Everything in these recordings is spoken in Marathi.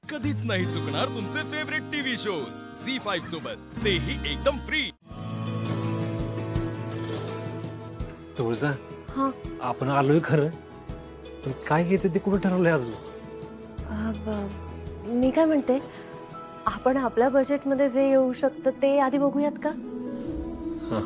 कधीच नाही चुकणार तुमचे फेवरेट टीव्ही शोज झी5 सोबत, तेही एकदम फ्री. तुळजा, हा आपण आलोय खरं, पण काय घ्यायचं ते कुठं ठरवलंय अजून? मी काय म्हणते, आपण आपल्या बजेटमध्ये जे येऊ शकतं ते आधी बघूयात का? हा.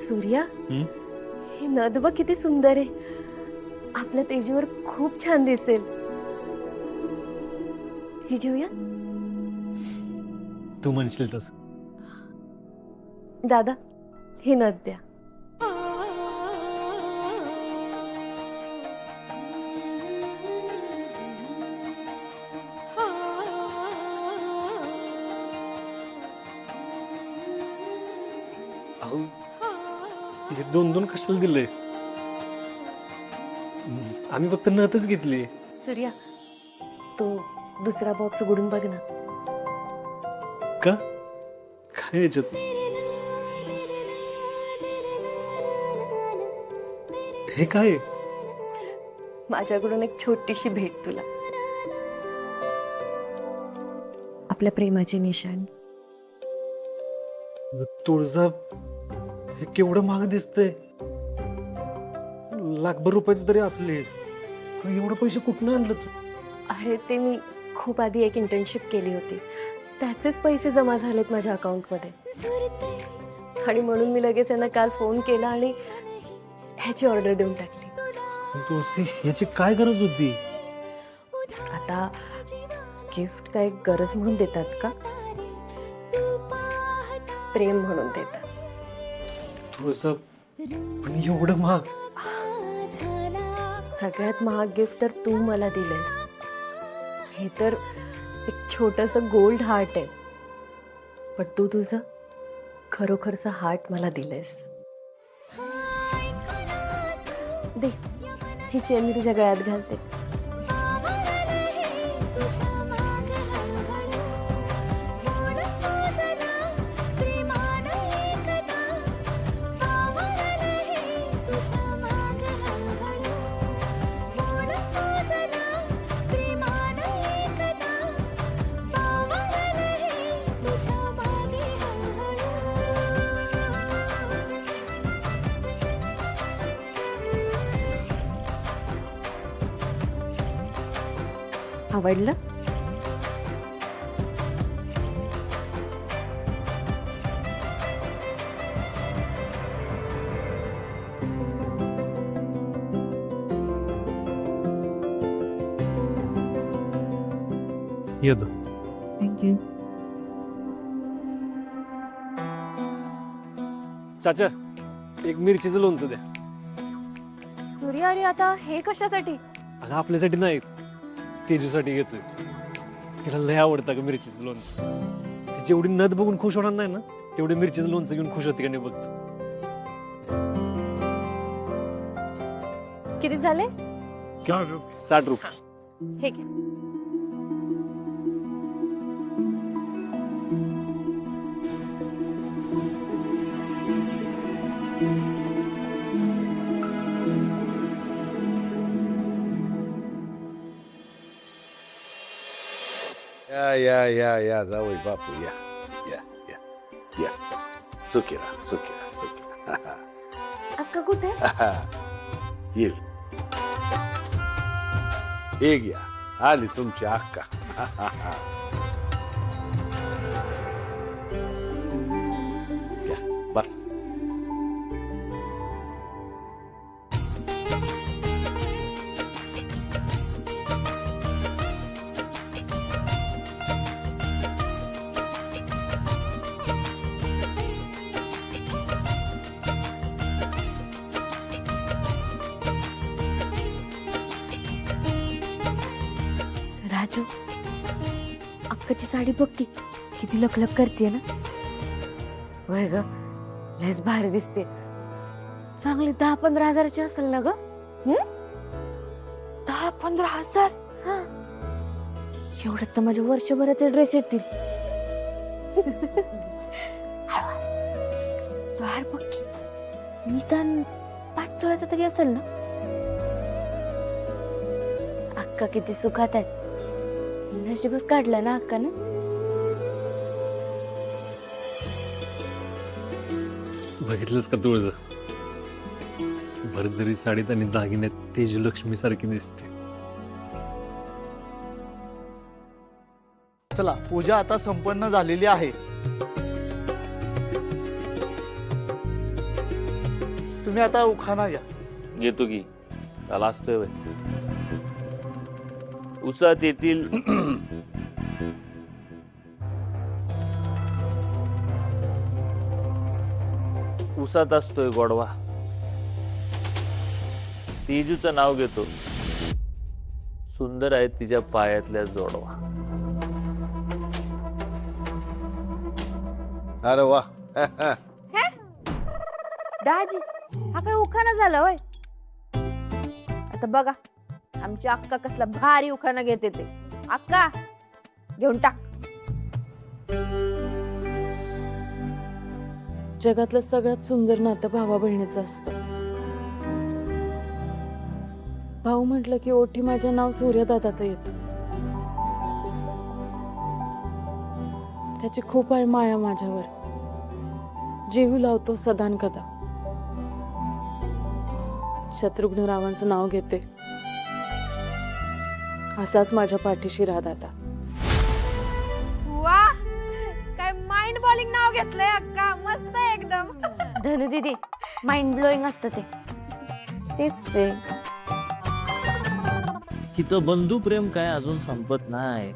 सूर्या, ही नथ बघ किती सुंदर आहे. आपल्या तेजीवर खूप छान दिसेल. ही घेऊया. तू म्हणशील तसं. दादा, ही नथ द्या. अहो, हे दोन दोन कशाला दिलंय? आम्ही फक्त नथच घेतली. सूर्या, तो दुसरा बॉक्स उघडून बघ ना. का? काय याच्यात? हे काय आहे? माझ्याकडून एक छोटीशी भेट तुला. आपल्या प्रेमाची निशाणी. तुळजा, हे केवढं महाग दिसतंय. लाखभर रुपयाचं तरी असले. एवढं पैसे कुठून आणलं तू? अरे, ते मी खूप आधी एक इंटर्नशिप केली होती, त्याचेच पैसे जमा झालेत माझ्या अकाउंटमध्ये. आणि म्हणून मी लगेच यांना काल फोन केला आणि ह्याची ऑर्डर देऊन टाकली. तुळशी, याची काय गरज होती? आता गिफ्ट काय गरज म्हणून देतात का? प्रेम म्हणून देतात. तुळजा, पण एवढं महाग? सगळ्यात महाग गिफ्ट तर तू मला दिलंस. हे तर एक छोटंसं गोल्ड हार्ट आहे, पण तू तुझं खरोखरचं हार्ट मला दिलंस. दे, ही चेन मी तुझ्या गळ्यात घालते. आवडलं? येतो. थँक्यू. चाचा, एक मिरचीचं लोणचं द्या. सूर्या, अरे आता हे कशासाठी? अगं, आपल्यासाठी नाही, तेजूसाठी घेतोय. तिला लय आवडतं का मिरचीचं लोणचं. तिची एवढी नथ बघून खुश होणार नाही ना, तेवढे मिरचीचं लोणचं घेऊन खुश होते का नाही बघतो. किती झाले? 60 रुपये. हे घे. या जावई बापू, या या या या. सुखीरा सुखीरा सुखीरा. अक्का कुठे? येईल. हे घ्या, आली तुमची अक्का. या, बस. राजू, अक्काची साडी बघ की किती लखलख करते ना. वय ग, लयच भारी दिसते. चांगली 10-15 हजाराची असेल ना ग? 10-15 हजार? हा. एवढ्यात तर माझ्या वर्षभराचे ड्रेस येतील. तो हार बघ की, निदान 5 तोळ्याचा तरी असेल ना. अक्का किती सुखात आहेत. नशीबच काढलं ना अक्कानं. बघितलंस का तुळज, भरजरी साडीत आणि दागिन्यात तेजलक्ष्मी सारखी दिसते. चला, पूजा आता संपन्न झालेली आहे. तुम्ही आता उखाणा घ्या. घेतो की, त्याला असतोय व्हय. उसात येतील उसात असतोय गोडवा. तेजूचं नाव घेतो, सुंदर आहे तिच्या पायातल्या जोडवा. अरे वा. दाजी, हा काय उखाणा झाला होय? आता बघा आमची अक्का कसला भारी उखाणा घेते ते. अक्का घेऊन टाक. जगातलं सगळ्यात सुंदर नातं भावा बहिणीचं असतं. भाऊ म्हटलं की ओठी माझ्या नाव सूर्यदादाचं येतं. त्याची खूप आहे माया माझ्यावर. जीव लावतो सदान कदा. शत्रुघ्नरावांचं नाव घेते, असाच माझ्या पाठीशी राहा दादा. वा, काय माइंड बॉलिंग नाव घेतलंय अक्का. मस्त आहे एकदम. धनु दीदी, माइंड ब्लोईंग असतं ते. तेच ते. तिथं बंधू प्रेम काय अजून संपत नाही.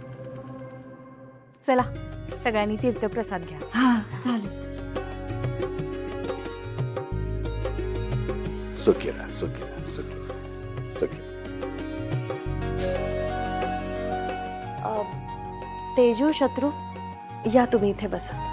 चला, सगळ्यांनी तीर्थप्रसाद घ्या. हा चालेल. सुखीरा सुखीरा सुखीरा सुखीरा. तेजू, शत्रू, या तुम्ही इथे बसा.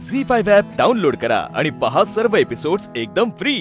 झी5 ॲप डाउनलोड करा आणि पहा सर्व एपिसोड्स एकदम फ्री.